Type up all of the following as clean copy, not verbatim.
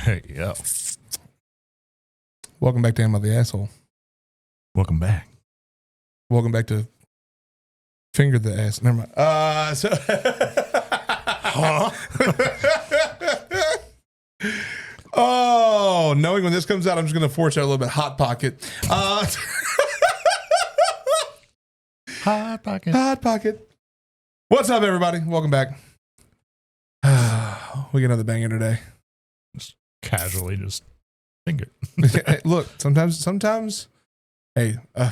Hey, yo. Welcome back to Am I the Asshole? Welcome back. Welcome back to Finger the Ass. Never mind. Huh? Oh, knowing when this comes out, I'm just going to force out a little bit. Hot Pocket. Hot pocket. Hot Pocket. What's up, everybody? Welcome back. We get another banger today. Just casually just finger. Hey, look, sometimes, hey, a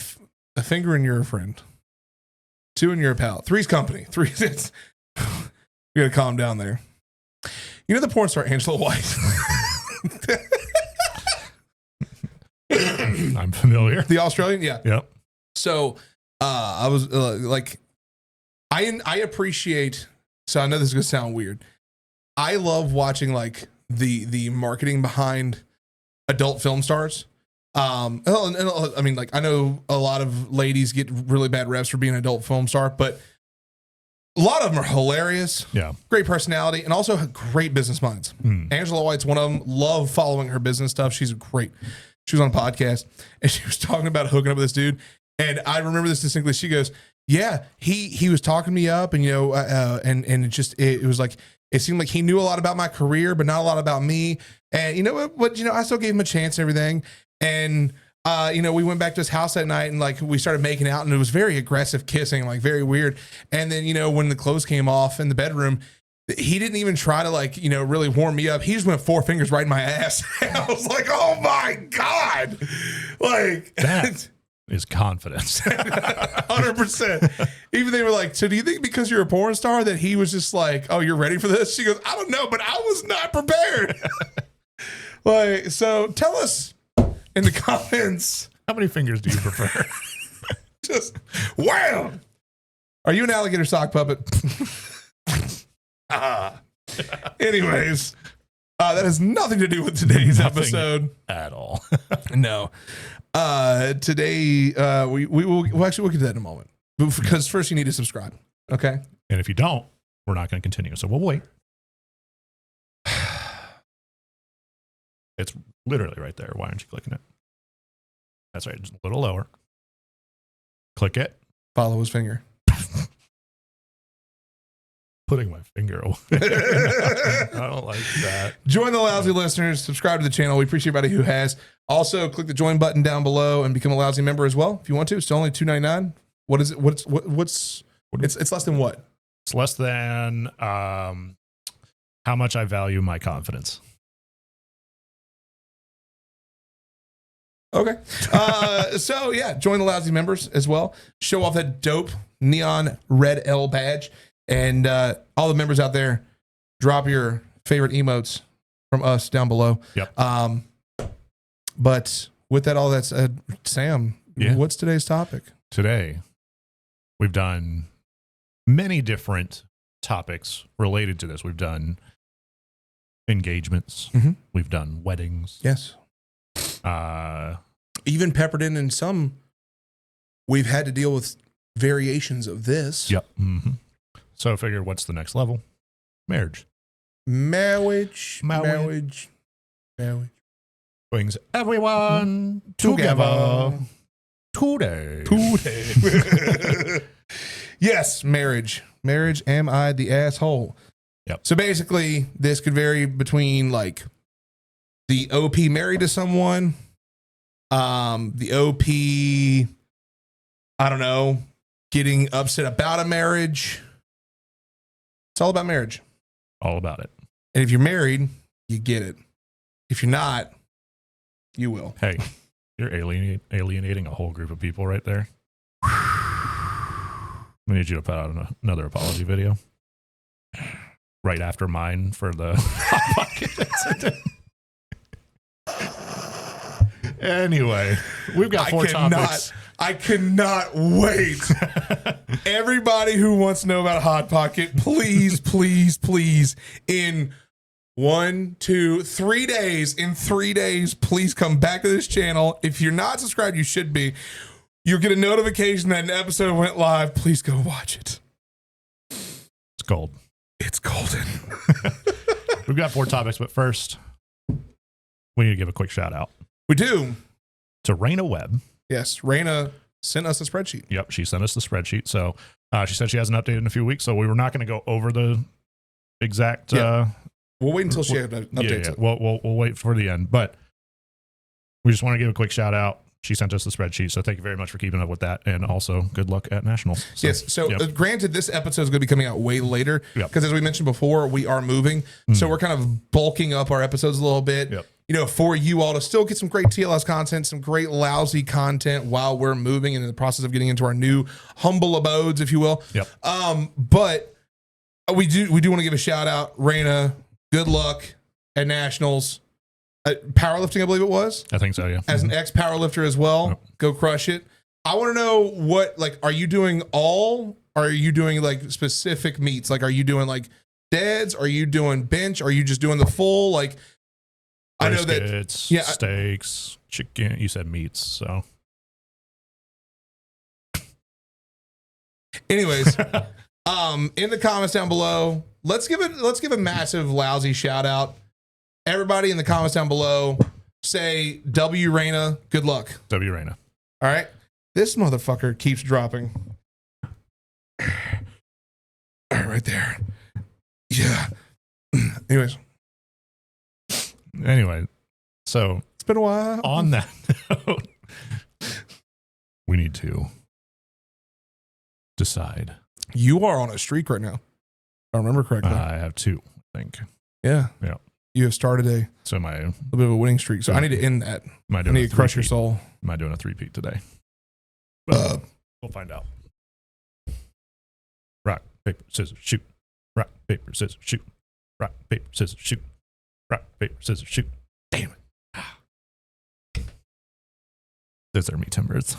finger and you're a friend. 2 and you're a pal. 3's company. 3 it's you gotta calm down there. You know the porn star Angela White? I'm familiar. The Australian? Yeah. Yep. So I was like, I appreciate, so I know this is gonna sound weird. I love watching like the marketing behind adult film stars. I mean, like, I know a lot of ladies get really bad reps for being an adult film star, but a lot of them are hilarious. Yeah. Great personality and also great business minds. Angela White's one of them. Love following her business stuff. She's great. She was on a podcast and she was talking about hooking up with this dude. And I remember this distinctly. She goes, yeah, he was talking me up and, you know, and it was like, it seemed like he knew a lot about my career, but not a lot about me. And you know what, you know, I still gave him a chance and everything. And, you know, we went back to his house that night and like we started making out and it was very aggressive kissing, like very weird. And then, you know, when the clothes came off in the bedroom, he didn't even try to like, you know, really warm me up. He just went 4 fingers right in my ass. I was like, oh my God. Like that is confidence. 100%. Even they were like, so do you think because you're a porn star that he was just like, oh, you're ready for this? She goes, I don't know, but I was not prepared. Like, so tell us in the comments. How many fingers do you prefer? Just wham. Are you an alligator sock puppet? Anyways, that has nothing to do with today's episode at all. No. Today, we'll get to that in a moment. Because first you need to subscribe. Okay. And if you don't, we're not going to continue. So we'll wait. It's literally right there. Why aren't you clicking it? That's right. Just a little lower. Click it. Follow his finger. Putting my finger away. I don't like that. Join the Lousy listeners. Subscribe to the channel. We appreciate everybody who has. Also, click the join button down below and become a Lousy member as well if you want to. It's only $2.99. What is it? It's less than what? It's less than how much I value my confidence. Okay. So yeah, join the Lousy members as well. Show off that dope neon red L badge. And all the members out there, drop your favorite emotes from us down below. Yep. But with that, all that said, Sam, what's today's topic? Today, we've done many different topics related to this. We've done engagements. Mm-hmm. We've done weddings. Yes. Even peppered in some, we've had to deal with variations of this. Yep. Mm-hmm. So I figured, what's the next level? Marriage. Marriage. Brings everyone together. Today. Yes, marriage. Marriage, am I the asshole? Yep. So basically, this could vary between like the OP married to someone, the OP, I don't know, getting upset about a marriage. It's all about marriage. All about it. And if you're married, you get it. If you're not, you will. Hey, you're alienating a whole group of people right there. We need you to put out another apology video right after mine for the Hot Pocket incident. Anyway, we've got 4 topics. I cannot wait. Everybody who wants to know about Hot Pocket, please, please, please, in 1, 2, 3 days, please come back to this channel. If you're not subscribed, you should be. You'll get a notification that an episode went live. Please go watch it. It's gold. It's golden. We've got 4 topics, but first, we need to give a quick shout out We do. to Raina Webb. Yes. Raina sent us a spreadsheet. Yep, she sent us the spreadsheet. So she said she hasn't updated in a few weeks, so we were not going to go over the exact. Yeah. We'll wait until she updates Yeah. it. We'll wait for the end, but we just want to give a quick shout out. She sent us the spreadsheet, so thank you very much for keeping up with that, and also good luck at nationals. So, Yes. So yep. granted, this episode is going to be coming out way later Yep. because, as we mentioned before, we are moving. So we're kind of bulking up our episodes a little bit. Yep. You know, for you all to still get some great TLS content, some great lousy content while we're moving and in the process of getting into our new humble abodes, if you will. Yep. But we do want to give a shout out, Raina. Good luck at nationals. Powerlifting, I believe it was. I think so. Yeah. As an ex powerlifter as well, Yep. go crush it. I want to know what, like, are you doing all? Or are you doing like specific meets? Like, are you doing like deads? Are you doing bench? Are you just doing the full? Like, I know that. Briskets, Yeah. steaks, chicken. You said meats, so. Anyways, in the comments down below, let's give a massive lousy shout out. Everybody in the comments down below, say W Raina, good luck. W Raina. All right. This motherfucker keeps dropping. All right there. Yeah. Anyways, Anyway, so it's been a while. on that note, we need to decide. You are on a streak right now. If I remember correctly. I have two, I think. Yeah. Yeah. You have started a So am I little bit of a winning streak. So I need to end that. I doing need a to crush your three-peat? soul. Am I doing a three-peat today? Well, we'll find out. Rock, paper, scissors, shoot. Rock, paper, scissors, shoot. Rock, paper, scissors, shoot. Rock, paper, scissors, shoot. Damn it. Those are me timbers.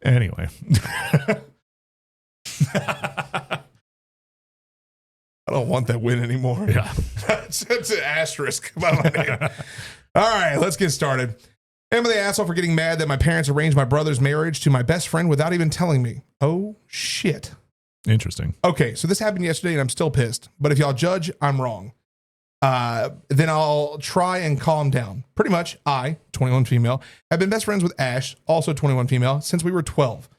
Anyway. I don't want that win anymore. Yeah. It's an asterisk by my name. All right, let's get started. Am I the asshole for getting mad that my parents arranged my brother's marriage to my best friend without even telling me? Oh, shit. Interesting. Okay, so this happened yesterday and I'm still pissed. But if y'all judge, I'm wrong. Then I'll try and calm down. Pretty much, I, 21 female, have been best friends with Ash, also 21 female, since we were 12.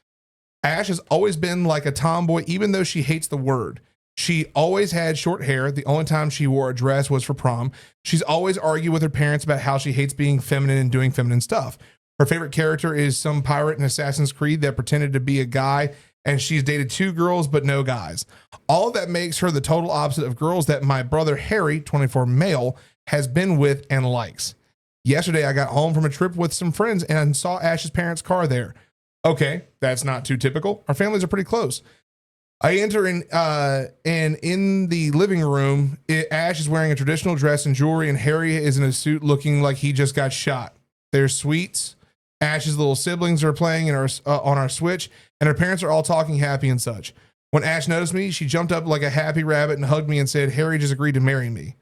Ash has always been like a tomboy, even though she hates the word. She always had short hair. The only time she wore a dress was for prom. She's always argued with her parents about how she hates being feminine and doing feminine stuff. Her favorite character is some pirate in Assassin's Creed that pretended to be a guy, and she's dated 2 girls but no guys. All of that makes her the total opposite of girls that my brother Harry, 24 male, has been with and likes. Yesterday, I got home from a trip with some friends and saw Ash's parents' car there. Okay, that's not too typical. Our families are pretty close. I enter in, and in the living room, Ash is wearing a traditional dress and jewelry, and Harry is in a suit looking like he just got shot. There's sweets. Ash's little siblings are playing on our Switch, and her parents are all talking happy and such. When Ash noticed me, she jumped up like a happy rabbit and hugged me and said, Harry just agreed to marry me.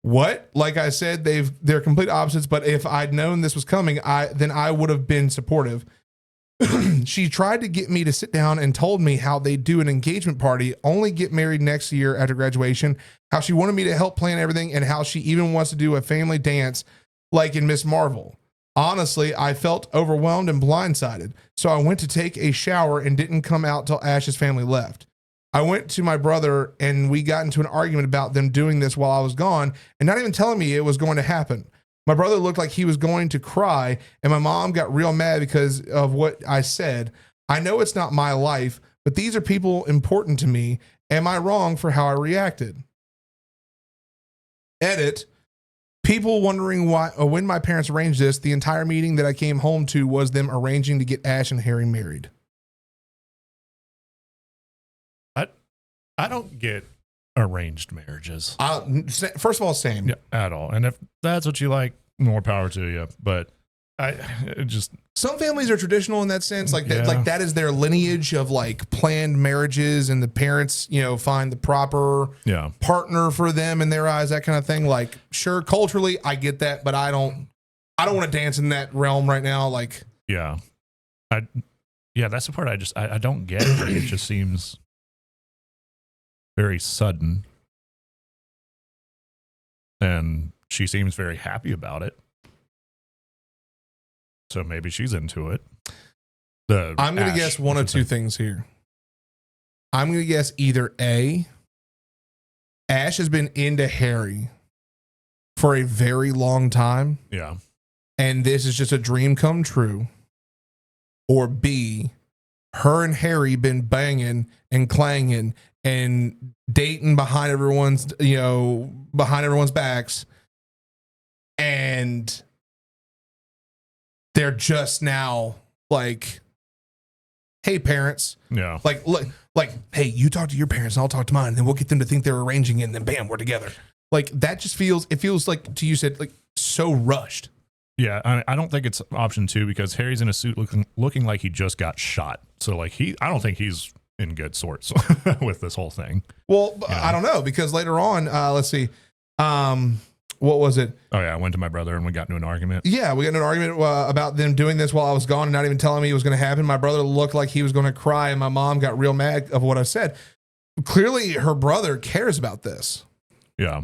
What? Like I said, they're complete opposites, but if I'd known this was coming, then I would have been supportive. She tried to get me to sit down and told me how they do an engagement party, only get married next year after graduation, how she wanted me to help plan everything, and how she even wants to do a family dance like in Miss Marvel. Honestly, I felt overwhelmed and blindsided, so I went to take a shower and didn't come out till Ash's family left. I went to my brother and we got into an argument about them doing this while I was gone and not even telling me it was going to happen. My brother looked like he was going to cry, and my mom got real mad because of what I said. I know it's not my life, but these are people important to me. Am I wrong for how I reacted? Edit. People wondering why or when my parents arranged this, the entire meeting that I came home to was them arranging to get Ash and Harry married. I don't get arranged marriages. First of all, same. Yeah, at all. And if that's what you like, more power to you. But some families are traditional in that sense. Like Yeah. that is their lineage of like planned marriages, and the parents, find the proper partner for them in their eyes, that kind of thing. Like, sure, culturally, I get that, but I don't want to dance in that realm right now. Like, that's the part I don't get. It just seems very sudden and she seems very happy about it. So maybe she's into it. I'm going to guess one of two things here. I'm going to guess either A, Ash has been into Harry for a very long time. Yeah. And this is just a dream come true. Or B, her and Harry been banging and clanging and dating behind everyone's, behind everyone's backs. And they're just now like, hey, parents. Yeah. Like, look, hey, you talk to your parents and I'll talk to mine. And then we'll get them to think they're arranging it. And then bam, we're together. Like that just feels like, to you said, like so rushed. Yeah. I don't think it's option 2 because Harry's in a suit looking like he just got shot. So like I don't think he's in good sorts with this whole thing. Well, I don't know because later on, let's see. What was it? Oh yeah. I went to my brother and we got into an argument. Yeah. We got into an argument about them doing this while I was gone and not even telling me it was going to happen. My brother looked like he was going to cry and my mom got real mad of what I said. Clearly her brother cares about this. Yeah.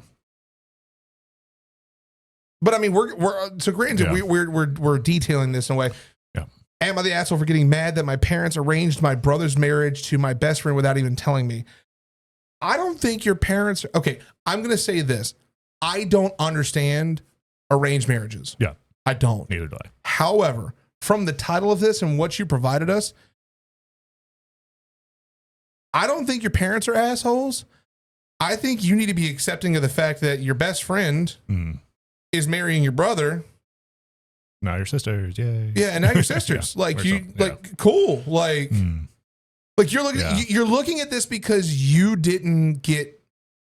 But I mean, we're so granted, Yeah. we're detailing this in a way. Yeah. Am I the asshole for getting mad that my parents arranged my brother's marriage to my best friend without even telling me? I don't think your parents. Okay, I'm going to say this. I don't understand arranged marriages. Yeah. I don't. Neither do I. However, from the title of this and what you provided us, I don't think your parents are assholes. I think you need to be accepting of the fact that your best friend is marrying your brother. Now your sisters, yay. Yeah, and now your sisters. Yeah. Like you cool. Like like you're looking at this because you didn't get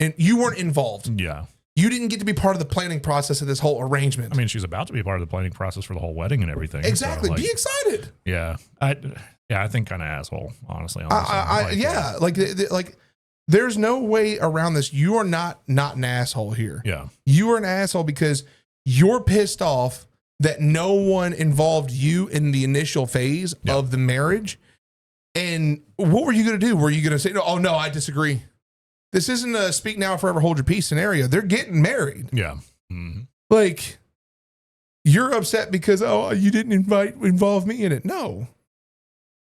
and you weren't involved. Yeah. You didn't get to be part of the planning process of this whole arrangement. I mean, she's about to be part of the planning process for the whole wedding and everything. Exactly. So, like, be excited. Yeah. I think kind of asshole, honestly. Like there's no way around this. You are not an asshole here. Yeah. You are an asshole because you're pissed off that no one involved you in the initial phase of the marriage. And what were you going to do? Were you going to say, oh, no, I disagree? This isn't a speak now, forever hold your peace scenario. They're getting married. Yeah. Mm-hmm. Like, you're upset because, you didn't involve me in it. No.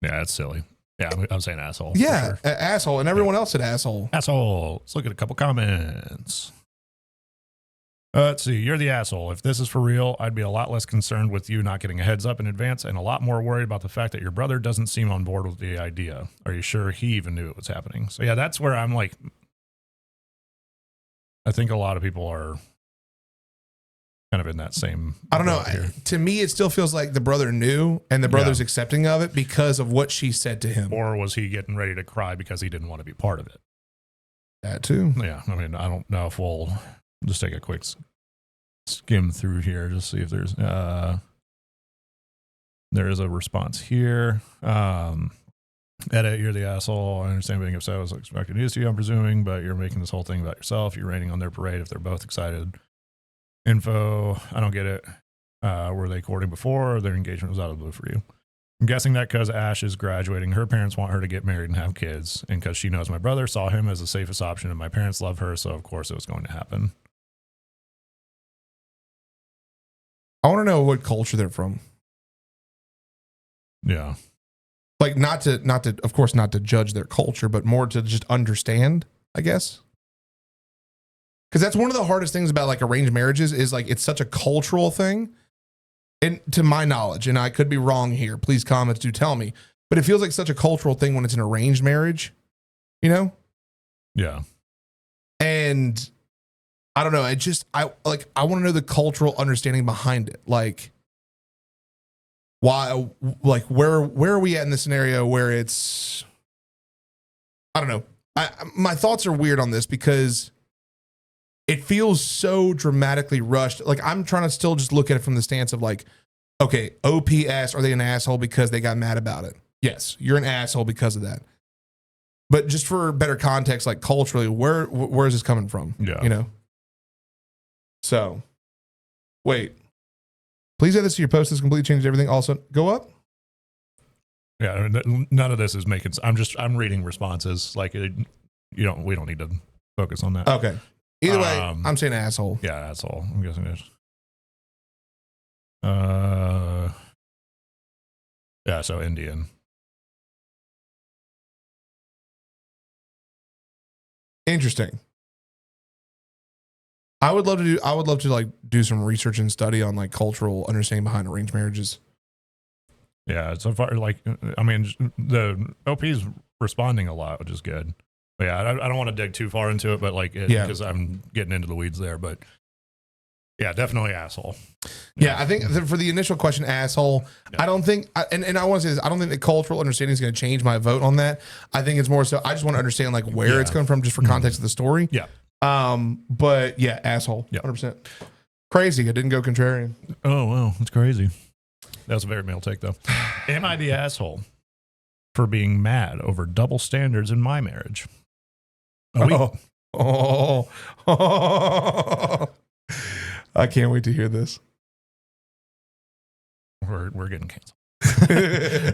Yeah, that's silly. Yeah, I'm saying asshole. Yeah, Sure. Asshole. And everyone else said asshole. Asshole. Let's look at a couple comments. Let's see. You're the asshole. If this is for real, I'd be a lot less concerned with you not getting a heads up in advance and a lot more worried about the fact that your brother doesn't seem on board with the idea. Are you sure he even knew it was happening? So yeah, that's where I'm like, I think a lot of people are kind of in that same. I don't know. To me, it still feels like the brother knew and the brother's accepting of it because of what she said to him. Or was he getting ready to cry because he didn't want to be part of it? That too. Yeah. I mean, I don't know if we'll just take a quick skim through here. Just see if there's, there is a response here. Edit, you're the asshole. I understand being upset was expected news to you, I'm presuming, but you're making this whole thing about yourself. You're raining on their parade if they're both excited. Info, I don't get it. Were they courting before or their engagement was out of the blue for you? I'm guessing that because Ash is graduating, her parents want her to get married and have kids, and because she knows my brother saw him as the safest option, and my parents love her, so of course it was going to happen. I want to know what culture they're from. Yeah. Like not to, of course, not to judge their culture, but more to just understand, I guess. Because that's one of the hardest things about like arranged marriages is like it's such a cultural thing. And to my knowledge, and I could be wrong here, please comments do tell me, but it feels like such a cultural thing when it's an arranged marriage, you know? Yeah. And I don't know. I want to know the cultural understanding behind it. Like why, like where are we at in this scenario where it's, I don't know. My thoughts are weird on this because it feels so dramatically rushed. Like I'm trying to still just look at it from the stance of like, okay, OPS, are they an asshole because they got mad about it? Yes, you're an asshole because of that. But just for better context, like culturally, where is this coming from? Yeah. You know? So, wait. Please add this to your post. This completely changes everything. Also, go up. Yeah, I mean, none of this is making. I'm reading responses. Like we don't need to focus on that. Okay. Either way, I'm saying asshole. Yeah, asshole. I'm guessing it is. Yeah, so Indian. Interesting. I would love to like do some research and study on like cultural understanding behind arranged marriages. Yeah, so far, like, I mean, the OP's responding a lot, which is good. But yeah, I don't want to dig too far into it, but like, because I'm getting into the weeds there. But yeah, definitely asshole. Yeah, I think for the initial question, asshole, I don't think, and I want to say this, I don't think the cultural understanding is going to change my vote on that. I think it's more so, I just want to understand like where it's coming from just for context of the story. Yeah. But yeah, asshole. Yeah. 100%. Crazy. I didn't go contrarian. Oh, wow. That's crazy. That's a very male take, though. Am I the asshole for being mad over double standards in my marriage? Oh. I can't wait to hear this. We're getting canceled.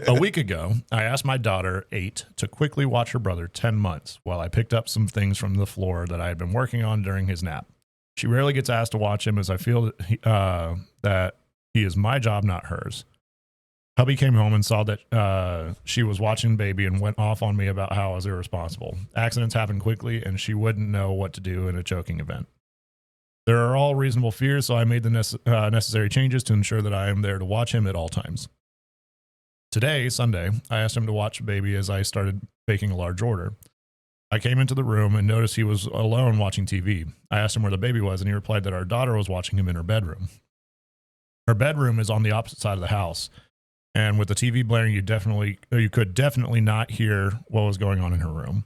A week ago, I asked my daughter, 8, to quickly watch her brother 10 months while I picked up some things from the floor that I had been working on during his nap. She rarely gets asked to watch him as I feel that he is my job, not hers. Hubby came home and saw that she was watching baby and went off on me about how I was irresponsible. Accidents happen quickly, and she wouldn't know what to do in a choking event. There are all reasonable fears, so I made the necessary changes to ensure that I am there to watch him at all times. Today, Sunday, I asked him to watch baby as I started baking a large order. I came into the room and noticed he was alone watching TV. I asked him where the baby was, and he replied that our daughter was watching him in her bedroom. Her bedroom is on the opposite side of the house, and with the TV blaring, you could definitely not hear what was going on in her room.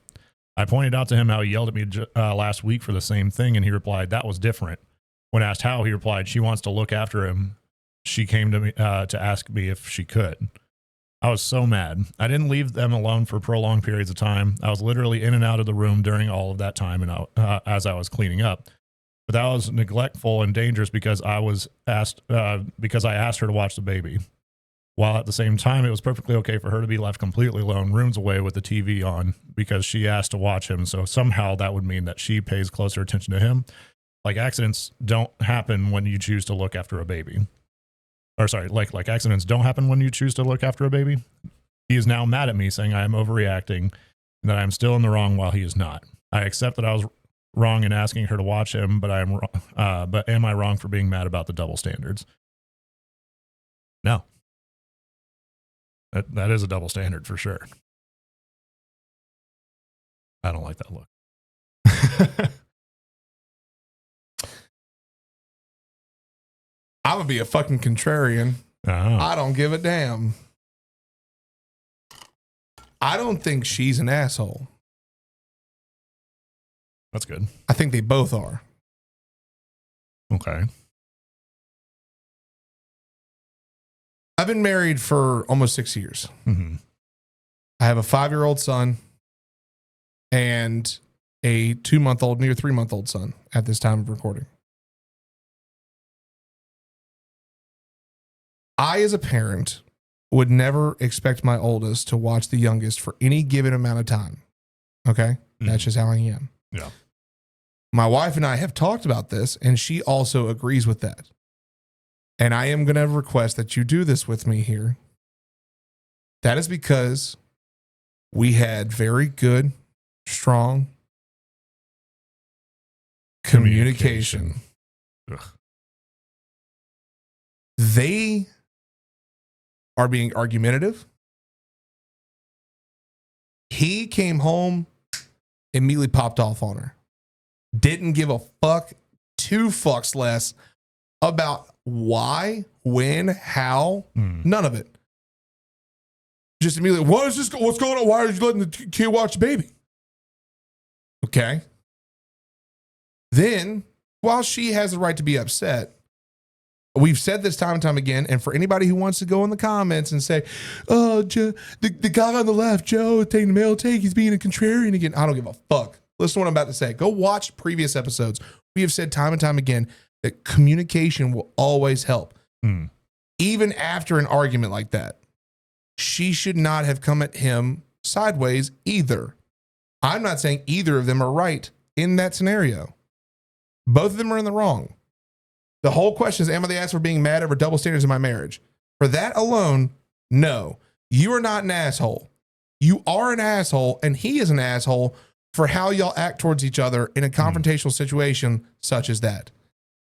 I pointed out to him how he yelled at me last week for the same thing, and he replied that was different. When asked how, he replied she wants to look after him. She came to me to ask me if she could. I was so mad. I didn't leave them alone for prolonged periods of time. I was literally in and out of the room during all of that time, and as I was cleaning up. But that was neglectful and dangerous because I asked her to watch the baby. While at the same time, it was perfectly okay for her to be left completely alone, rooms away with the TV on, because she asked to watch him. So somehow that would mean that she pays closer attention to him. Like accidents don't happen when you choose to look after a baby. Or sorry, like accidents don't happen when you choose to look after a baby. He is now mad at me, saying I am overreacting and that I am still in the wrong while he is not. I accept that I was wrong in asking her to watch him, but am I wrong for being mad about the double standards? No. That is a double standard for sure. I don't like that look. I'm going to be a fucking contrarian. I don't give a damn. I don't think she's an asshole. That's good. I think they both are. Okay. I've been married for almost 6 years. Mm-hmm. I have a 5-year-old son and a 2-month-old, near 3-month-old son at this time of recording. I, as a parent, would never expect my oldest to watch the youngest for any given amount of time. Okay? That's just how I am. Yeah. My wife and I have talked about this, and she also agrees with that. And I am going to request that you do this with me here. That is because we had very good, strong communication. They are being argumentative. He came home, immediately popped off on her. Didn't give a fuck, 2 fucks less about why, when, how, none of it. Just immediately, what's going on? Why are you letting the kid watch the baby? Okay. Then, while she has the right to be upset, we've said this time and time again, and for anybody who wants to go in the comments and say, oh, Joe, the guy on the left, Joe, taking the male take, he's being a contrarian again. I don't give a fuck. Listen to what I'm about to say. Go watch previous episodes. We have said time and time again that communication will always help. Even after an argument like that, she should not have come at him sideways either. I'm not saying either of them are right in that scenario. Both of them are in the wrong. The whole question is, am I the asshole for being mad over double standards in my marriage? For that alone, no. You are not an asshole. You are an asshole, and he is an asshole for how y'all act towards each other in a confrontational situation such as that.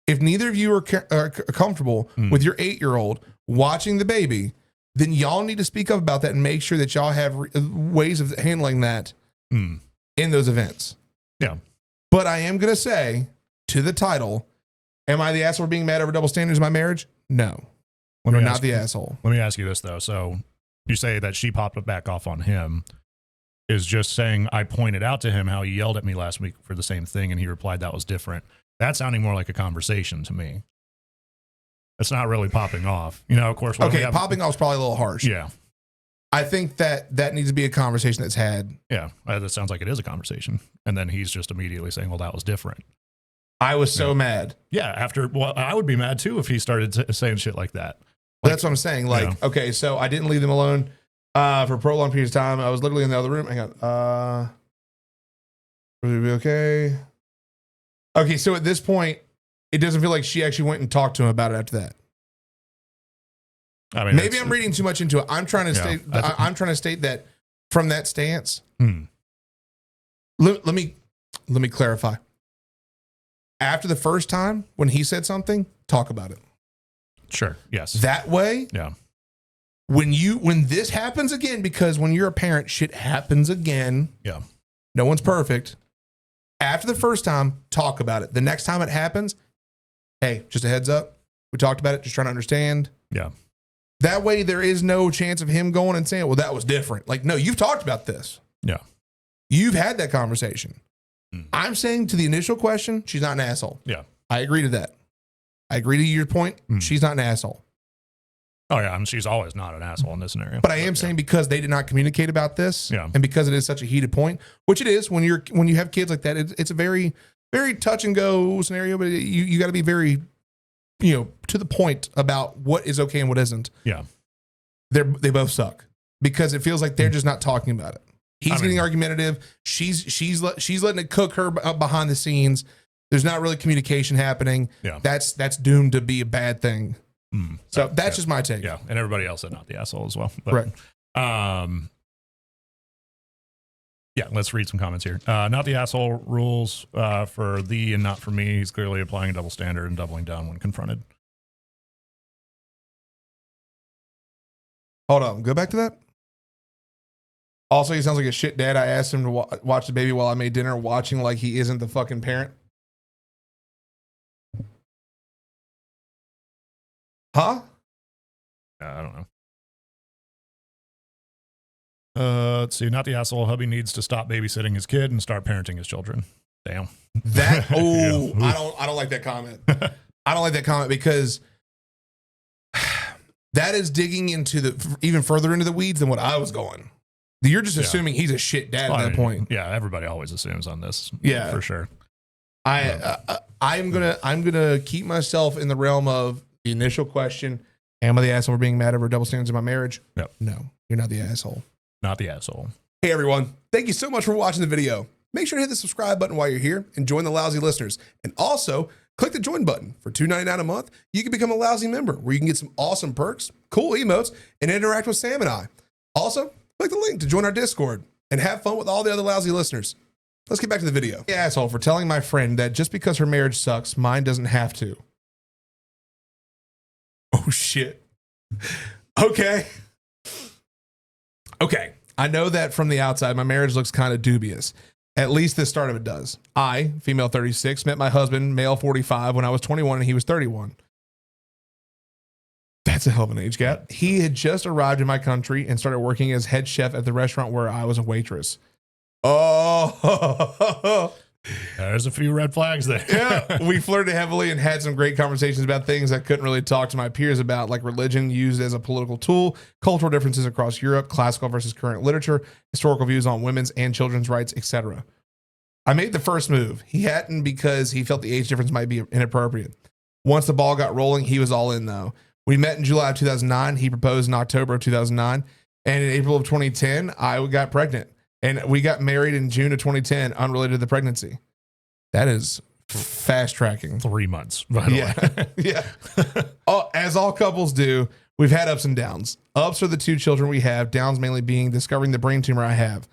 If neither of you are comfortable with your 8-year-old watching the baby, then y'all need to speak up about that and make sure that y'all have ways of handling that in those events. Yeah. But I am going to say to the title, am I the asshole for being mad over double standards in my marriage? No. You're not the asshole. Let me ask you this, though. So you say that she popped back off on him. Is just saying, I pointed out to him how he yelled at me last week for the same thing, and he replied that was different. That's sounding more like a conversation to me. It's not really popping off. You know, of course. Okay, popping off is probably a little harsh. Yeah. I think that needs to be a conversation that's had. Yeah, that sounds like it is a conversation. And then he's just immediately saying, well, that was different. I was so mad. Yeah, I would be mad too if he started saying shit like that. That's what I'm saying. Like, okay, so I didn't leave them alone for a prolonged period of time. I was literally in the other room. Hang on. Will it be okay? Okay, so at this point, it doesn't feel like she actually went and talked to him about it after that. I mean, maybe I'm reading too much into it. I'm trying to state. I'm trying to state that from that stance. Let me clarify. After the first time when he said something, talk about it. Sure. Yes. That way. Yeah. When this happens again, because when you're a parent, shit happens again. Yeah. No one's perfect. After the first time, talk about it. The next time it happens, hey, just a heads up. We talked about it, just trying to understand. Yeah. That way there is no chance of him going and saying, well, that was different. Like, no, you've talked about this. Yeah. You've had that conversation. I'm saying to the initial question, she's not an asshole. Yeah. I agree to that. I agree to your point. She's not an asshole. Oh, yeah. I mean, she's always not an asshole in this scenario. But I am saying because they did not communicate about this, and because it is such a heated point, which it is when you have kids like that, it's a very, very touch and go scenario. But you got to be very, to the point about what is okay and what isn't. Yeah, they both suck because it feels like they're just not talking about it. He's getting argumentative. She's letting it cook her behind the scenes. There's not really communication happening. Yeah, that's doomed to be a bad thing. So that's just my take. Yeah, and everybody else said not the asshole as well. But, right. Yeah, let's read some comments here. Not the asshole rules for thee and not for me. He's clearly applying a double standard and doubling down when confronted. Hold on. Go back to that. Also, he sounds like a shit dad. I asked him to watch the baby while I made dinner, watching like he isn't the fucking parent. Huh? I don't know. Let's see. Not the asshole. Hubby needs to stop babysitting his kid and start parenting his children. Damn. That. Oh, yeah. I don't like that comment. I don't like that comment because that is digging into even further into the weeds than what I was going. You're just assuming he's a shit dad at that point. Yeah, everybody always assumes on this. Yeah, for sure. I'm gonna keep myself in the realm of the initial question: am I the asshole for being mad over double standards in my marriage? Yep. No, you're not the asshole. Not the asshole. Hey everyone, thank you so much for watching the video. Make sure to hit the subscribe button while you're here and join the Lousy listeners. And also click the join button. For $2.99 a month, you can become a Lousy member where you can get some awesome perks, cool emotes, and interact with Sam and I. Also, click the link to join our Discord and have fun with all the other Lousy listeners. Let's get back to the video. The asshole for telling my friend that just because her marriage sucks, mine doesn't have to. Oh shit. Okay. I know that from the outside, my marriage looks kind of dubious. At least the start of it does. I, female 36, met my husband, male 45, when I was 21 and he was 31. That's a hell of an age gap. He had just arrived in my country and started working as head chef at the restaurant where I was a waitress. Oh, there's a few red flags there. Yeah, we flirted heavily and had some great conversations about things I couldn't really talk to my peers about, like religion used as a political tool, cultural differences across Europe, classical versus current literature, historical views on women's and children's rights, etc. I made the first move. He hadn't because he felt the age difference might be inappropriate. Once the ball got rolling, he was all in though. We met in July of 2009. He proposed in October of 2009. And in April of 2010, I got pregnant. And we got married in June of 2010, unrelated to the pregnancy. That is Fast tracking. 3 months, by the way. Yeah. Oh, as all couples do, we've had ups and downs. Ups are the 2 children we have. Downs mainly being discovering the brain tumor I have.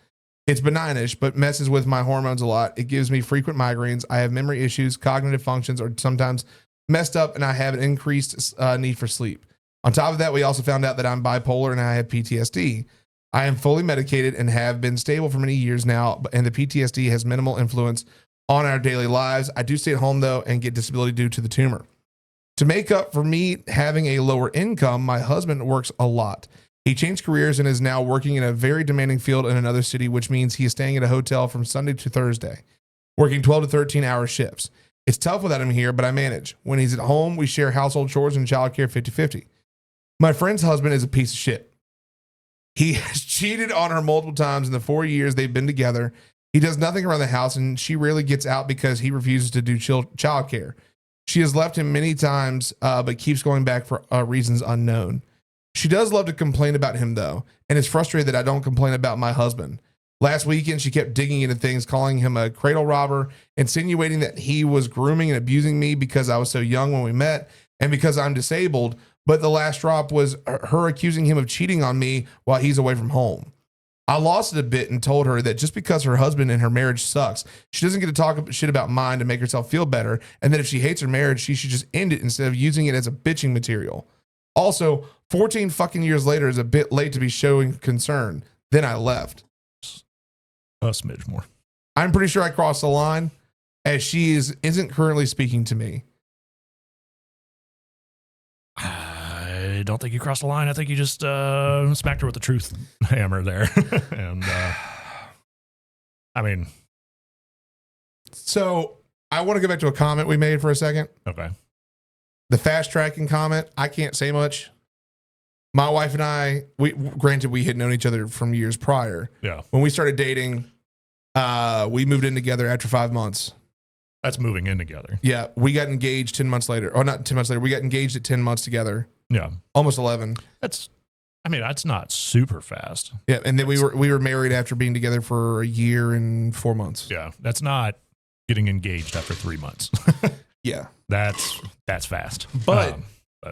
It's benignish, but messes with my hormones a lot. It gives me frequent migraines. I have memory issues, cognitive functions are sometimes messed up, and I have an increased need for sleep. On top of that, we also found out that I'm bipolar and I have PTSD. I am fully medicated and have been stable for many years now, and the PTSD has minimal influence on our daily lives. I do stay at home, though, and get disability due to the tumor. To make up for me having a lower income, my husband works a lot. He changed careers and is now working in a very demanding field in another city, which means he is staying at a hotel from Sunday to Thursday, working 12 to 13-hour shifts. It's tough without him here, but I manage. When he's at home, we share household chores and childcare 50-50. My friend's husband is a piece of shit. He has cheated on her multiple times in the 4 years they've been together. He does nothing around the house, and she rarely gets out because he refuses to do childcare. She has left him many times, but keeps going back for reasons unknown. She does love to complain about him, though, and is frustrated that I don't complain about my husband. Last weekend, she kept digging into things, calling him a cradle robber, insinuating that he was grooming and abusing me because I was so young when we met and because I'm disabled. But the last drop was her accusing him of cheating on me while he's away from home. I lost it a bit and told her that just because her husband and her marriage sucks, she doesn't get to talk shit about mine to make herself feel better, and that if she hates her marriage, she should just end it instead of using it as a bitching material. Also, 14 fucking years later is a bit late to be showing concern. Then I left. A smidge more. I'm pretty sure I crossed the line, as she isn't currently speaking to me. I don't think you crossed the line. I think you just smacked her with the truth hammer there. And I mean, so I want to go back to a comment we made for a second. Okay. The fast tracking comment, I can't say much. My wife and I, granted we had known each other from years prior. Yeah. When we started dating, we moved in together after 5 months. That's moving in together. Yeah. We got engaged 10 months later. Or not 10 months later. We got engaged at 10 months together. Yeah. Almost 11. That's not super fast. Yeah. And then we were married after being together for a year and 4 months. Yeah. That's not getting engaged after 3 months. Yeah. That's fast. But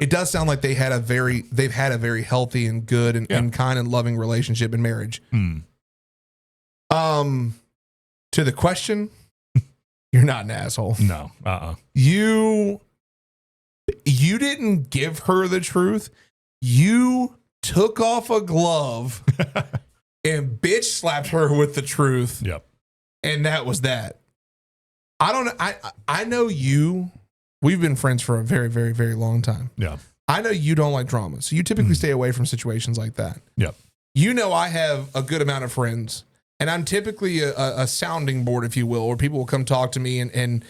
it does sound like they've had a very healthy and good and kind and loving relationship and marriage. To the question, you're not an asshole. No. You didn't give her the truth. You took off a glove and bitch slapped her with the truth. Yep. And that was that. I know you. We've been friends for a very, very, very long time. Yeah. I know you don't like drama, so you typically stay away from situations like that. Yep. You know I have a good amount of friends, and I'm typically a sounding board, if you will, where people will come talk to me and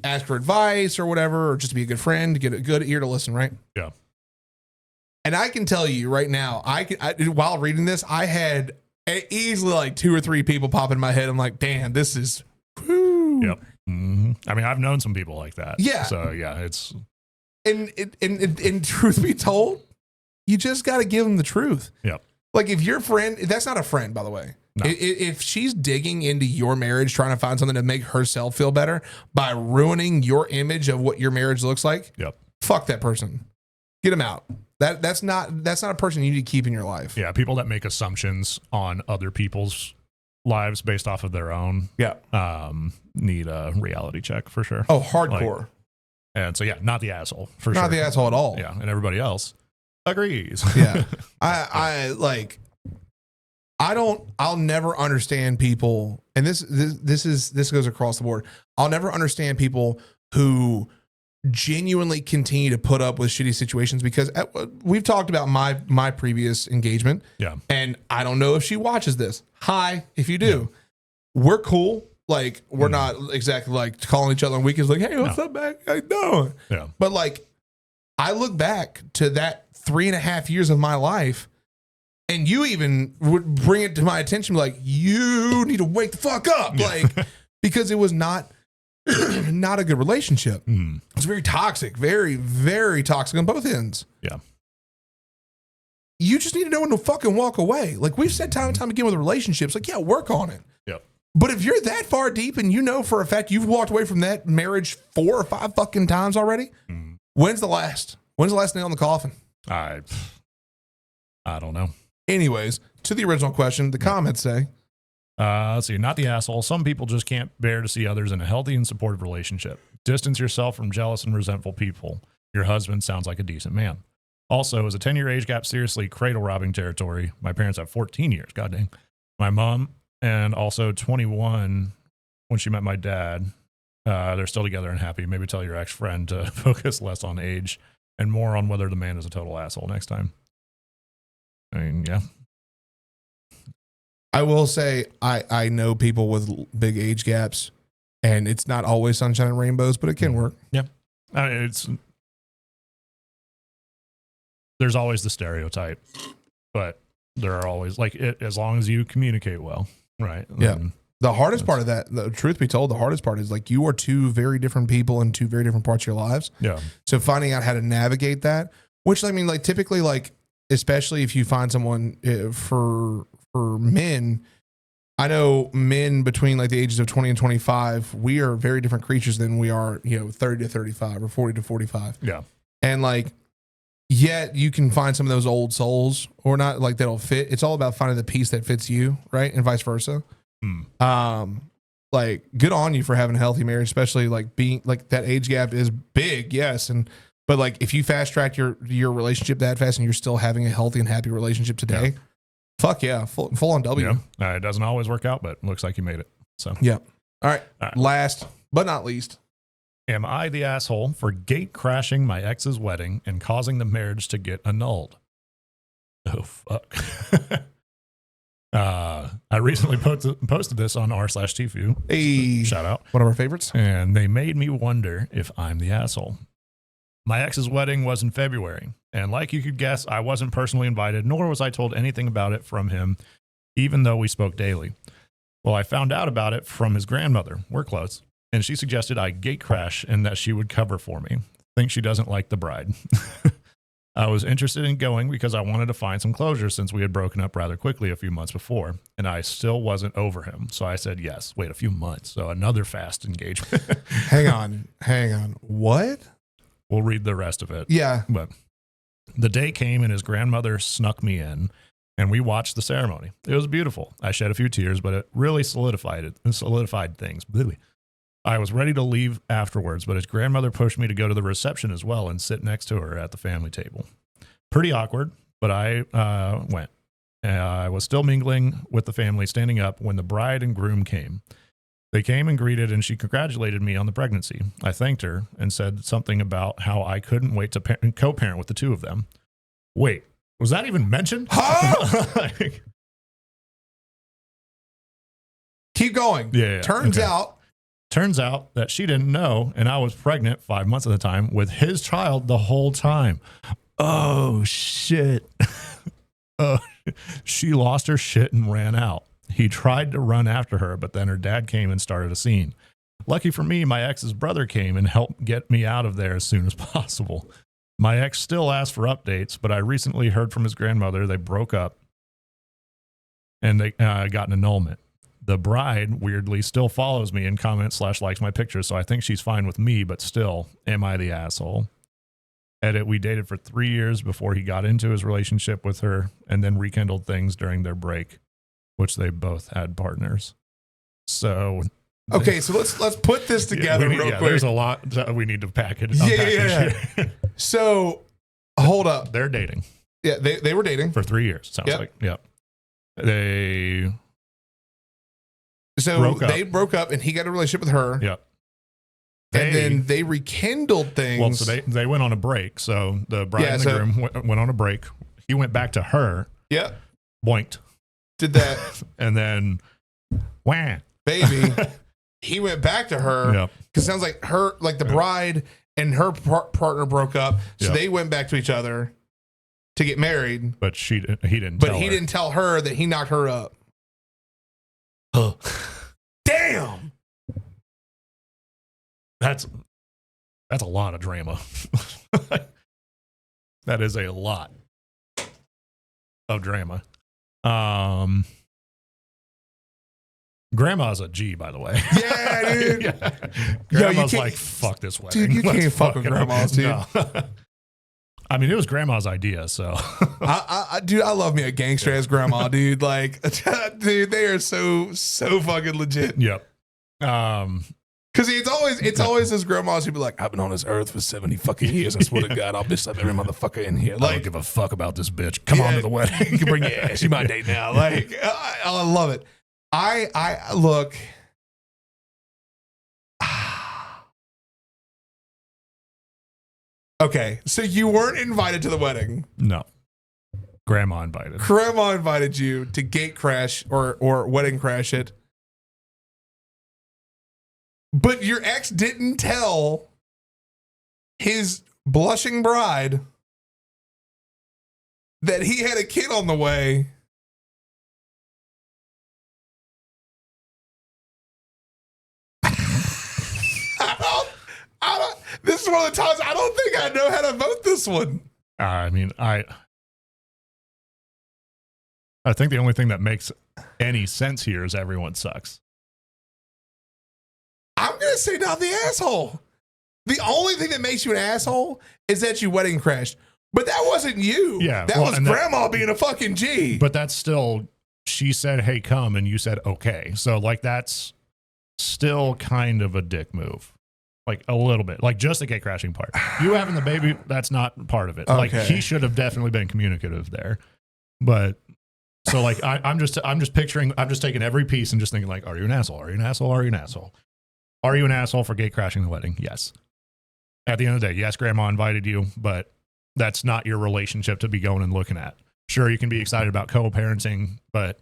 ask for advice or whatever, or just to be a good friend, to get a good ear to listen, right? Yeah. And I can tell you right now, while reading this, I had easily like 2 or 3 people pop in my head. I'm like, damn, this is. Whew. Yep. Mm-hmm. I mean, I've known some people like that. Yeah. So yeah, it's. And truth be told, you just got to give them the truth. Yep. Like if your friend, that's not a friend, by the way. No. If she's digging into your marriage, trying to find something to make herself feel better by ruining your image of what your marriage looks like, yep. Fuck that person. Get them out. That's not a person you need to keep in your life. Yeah. People that make assumptions on other people's lives based off of their own. Yeah. Need a reality check for sure. Oh, hardcore. And so, yeah, not the asshole for sure. Not the asshole at all. Yeah. And everybody else agrees. Yeah. I'll never understand people. And this goes across the board. I'll never understand people who genuinely continue to put up with shitty situations, because we've talked about my previous engagement. Yeah. And I don't know if she watches this. Hi, if you do, we're cool. Like, we're not exactly like calling each other on weekends like, hey, what's up, man? How you doing? Yeah. But like, I look back to that 3.5 years of my life, and you even would bring it to my attention, like, you need to wake the fuck up. Yeah. Like, because it was not a good relationship. It was very toxic, very, very toxic on both ends. Yeah. You just need to know when to fucking walk away. Like, we've said time and time again with relationships, like, yeah, work on it. Yep. But if you're that far deep and you know for a fact you've walked away from that marriage 4 or 5 fucking times already, when's the last? When's the last nail in the coffin? I don't know. Anyways, to the original question, the comments say, let's see, not the asshole. Some people just can't bear to see others in a healthy and supportive relationship. Distance yourself from jealous and resentful people. Your husband sounds like a decent man. Also, is a 10-year age gap seriously cradle robbing territory? My parents have 14 years. God dang. My mom and also 21 when she met my dad. They're still together and happy. Maybe tell your ex-friend to focus less on age and more on whether the man is a total asshole next time. I mean, yeah. I will say I know people with big age gaps, and it's not always sunshine and rainbows, but it can work. Yeah. I mean, there's always the stereotype, but there are always, like, as long as you communicate well, right? Yeah. The hardest part of that, the truth be told, the hardest part is, like, you are two very different people in two very different parts of your lives. Yeah. So finding out how to navigate that, which, I mean, like, typically, like, especially if you find someone for men, I know men between like the ages of 20 and 25, we are very different creatures than we are, 30 to 35 or 40 to 45. Yeah. And like, yet you can find some of those old souls or not, like, that'll fit. It's all about finding the piece that fits you, right? And vice versa. Like, good on you for having a healthy marriage, especially like being like that age gap is big. Yes. But like, if you fast track your relationship that fast and you're still having a healthy and happy relationship today, fuck yeah, full on W. Yeah. It doesn't always work out, but it looks like you made it. So yeah. All right. Last but not least, am I the asshole for gate crashing my ex's wedding and causing the marriage to get annulled? Oh fuck. I recently posted this on r/Tfu. Hey, shout out, one of our favorites, and they made me wonder if I'm the asshole. My ex's wedding was in February, and like you could guess, I wasn't personally invited, nor was I told anything about it from him, even though we spoke daily. Well, I found out about it from his grandmother. We're close, and she suggested I gate crash and that she would cover for me. Think she doesn't like the bride. I was interested in going because I wanted to find some closure since we had broken up rather quickly a few months before, and I still wasn't over him. So I said yes. Wait, a few months. So another fast engagement. Hang on. What? We'll read the rest of it. Yeah. But the day came and his grandmother snuck me in and we watched the ceremony. It was beautiful. I shed a few tears, but it really solidified things. I was ready to leave afterwards, but his grandmother pushed me to go to the reception as well and sit next to her at the family table. Pretty awkward, but I went. I was still mingling with the family, standing up when the bride and groom came. They came and greeted, and she congratulated me on the pregnancy. I thanked her and said something about how I couldn't wait to co-parent with the two of them. Wait, was that even mentioned? Huh? Keep going. Yeah. Turns out that she didn't know, and I was pregnant 5 months at the time with his child the whole time. Oh, shit. She lost her shit and ran out. He tried to run after her, but then her dad came and started a scene. Lucky for me, my ex's brother came and helped get me out of there as soon as possible. My ex still asked for updates, but I recently heard from his grandmother they broke up and they got an annulment. The bride, weirdly, still follows me and comments / likes my pictures, so I think she's fine with me, but still, am I the asshole? Edit, we dated for 3 years before he got into his relationship with her and then rekindled things during their break, which they both had partners. So... Okay, so let's put this together real quick. There's a lot that we need to package. Yeah. So, hold up. They're dating. Yeah, they were dating. For 3 years, sounds like. Yep. They broke up and he got a relationship with her. Yep. And then they rekindled things. Well, so they went on a break. So the bride and the groom went on a break. He went back to her. Yeah. Boinked. Did that. And then, wah. Baby. He went back to her. Yep. Because it sounds like her, like the bride and her partner broke up. So they went back to each other to get married. But he didn't tell her that he knocked her up. Damn. That's a lot of drama. That is a lot of drama. Grandma's a G, by the way. Yeah, dude. Yeah. Grandma's like, fuck this wedding. Dude, you Let's can't fuck with grandmas, dude. No. I mean, it was grandma's idea, so. Dude, I love me a gangster ass grandma, dude. Like, dude, they are so fucking legit. Yep. Because it's always this grandmas who be like, I've been on this earth for 70 fucking years. I swear to God, I'll bitch up every motherfucker in here. I Like, don't give a fuck about this bitch. Come on to the wedding. You can bring your ass. You my date now. Like, I love it. I look. Okay, so you weren't invited to the wedding. No. Grandma invited. Grandma invited you to gate crash or wedding crash it. But your ex didn't tell his blushing bride that he had a kid on the way. This is one of the times I don't think I know how to vote this one. I mean, I think the only thing that makes any sense here is everyone sucks. I'm going to say not the asshole. The only thing that makes you an asshole is that you wedding crashed. But that wasn't you. Yeah. That was grandma being a fucking G. But that's still, she said, hey, come, and you said, okay. So, like, that's still kind of a dick move. Like, a little bit. Like, just the gate crashing part. You having the baby, that's not part of it. Okay. Like, he should have definitely been communicative there. But, so, like, I'm just picturing, I'm just taking every piece and just thinking, like, are you an asshole? Are you an asshole? Are you an asshole? Are you an asshole for gate crashing the wedding? Yes. At the end of the day, yes, grandma invited you, but that's not your relationship to be going and looking at. Sure, you can be excited about co-parenting, but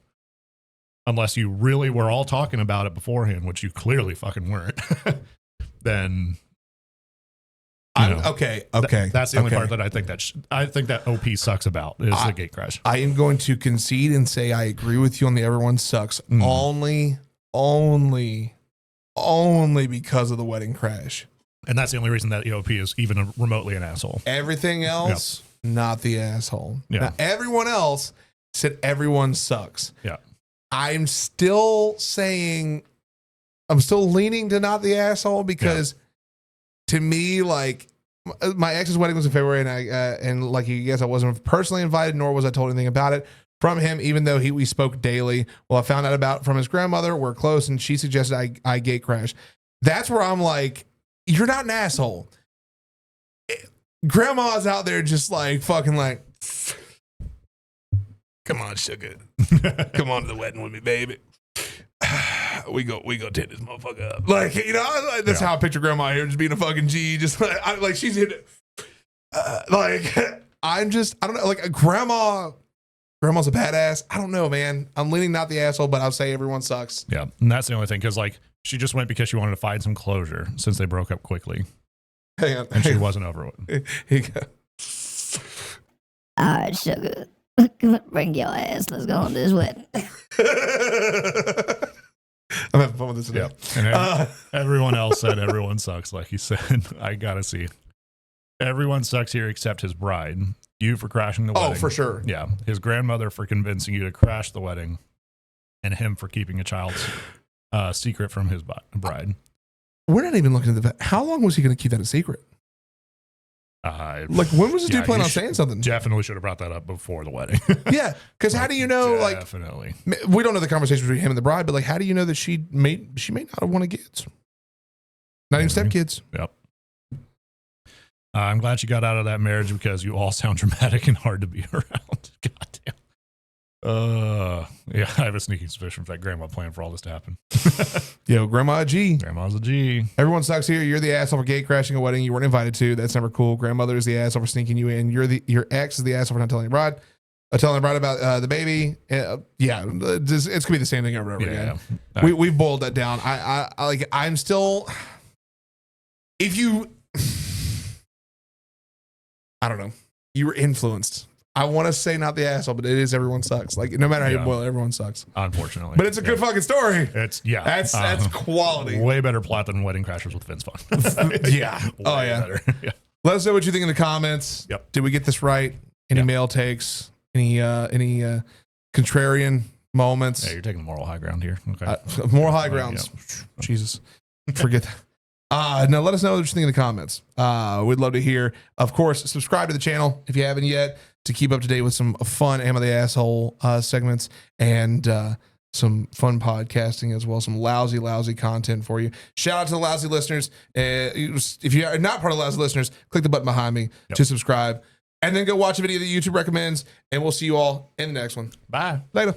unless you really were all talking about it beforehand, which you clearly fucking weren't, then okay. That's the only part that I think that OP sucks about is the gate crash. I am going to concede and say I agree with you on the everyone sucks only because of the wedding crash. And that's the only reason that EOP is even remotely an asshole. Everything else, not the asshole. Yeah. Now, everyone else said everyone sucks. Yeah. I'm still leaning to not the asshole because to me, like, my ex's wedding was in February and like you guess I wasn't personally invited, nor was I told anything about it from him, even though we spoke daily. Well, I found out about from his grandmother. We're close, and she suggested I gate crash. That's where I'm like, you're not an asshole. Grandma's out there just like fucking like, come on, sugar. Come on to the wedding with me, baby. We go tear this motherfucker up. Like, that's how I picture grandma here, just being a fucking G. Just like she's in like, I don't know. Like grandma's a badass. I don't know, man. I'm leaning not the asshole, but I'll say everyone sucks. Yeah. And that's the only thing. Cause like, she just went because she wanted to find some closure since they broke up quickly. Hang on. And she wasn't over it. Here you go. All right, sugar. Bring your ass. Let's go on this wedding. I'm having fun with this today. Yeah. And everyone else said everyone sucks. Like you said, I gotta see. Everyone sucks here except his bride. You for crashing the wedding. Oh, for sure. Yeah. His grandmother for convincing you to crash the wedding, and him for keeping a child's secret from his bride. We're not even looking at how long was he going to keep that a secret? Like, when was this dude planning on saying something? Definitely should have brought that up before the wedding. Yeah, because how do you know? Definitely. Like, we don't know the conversation between him and the bride, but like, how do you know that she may not have wanted kids? Not even stepkids. Yep. I'm glad she got out of that marriage because you all sound dramatic and hard to be around. Goddamn. Yeah, I have a sneaking suspicion that grandma planned for all this to happen. Yo, grandma a G. Grandma's a G. Everyone sucks here. You're the asshole for gate crashing a wedding you weren't invited to. That's never cool. Grandmother is the asshole for sneaking you in. Your ex is the asshole for not telling your bride. Telling the bride about the baby. Yeah, it's gonna be the same thing over and over again. Yeah. We've boiled that down. I'm still. If you, I don't know. You were influenced. I want to say not the asshole, but it is everyone sucks. Like, no matter how you boil it, everyone sucks. Unfortunately. But it's a good fucking story. That's quality. Way better plot than Wedding Crashers with Vince Vaughn. Yeah. Oh, yeah. Better. Yeah. Let us know what you think in the comments. Yep. Did we get this right? Any mail takes? Any contrarian moments. Yeah, you're taking the moral high ground here. Okay. More high grounds. Jesus. Forget that. Now let us know what you think in the comments. We'd love to hear. Of course, subscribe to the channel if you haven't yet to keep up to date with some fun Am I the Asshole segments and some fun podcasting as well. Some lousy content for you. Shout out to the lousy listeners. If you are not part of the lousy listeners, click the button behind me to subscribe and then go watch a video that YouTube recommends. And we'll see you all in the next one. Bye. Later.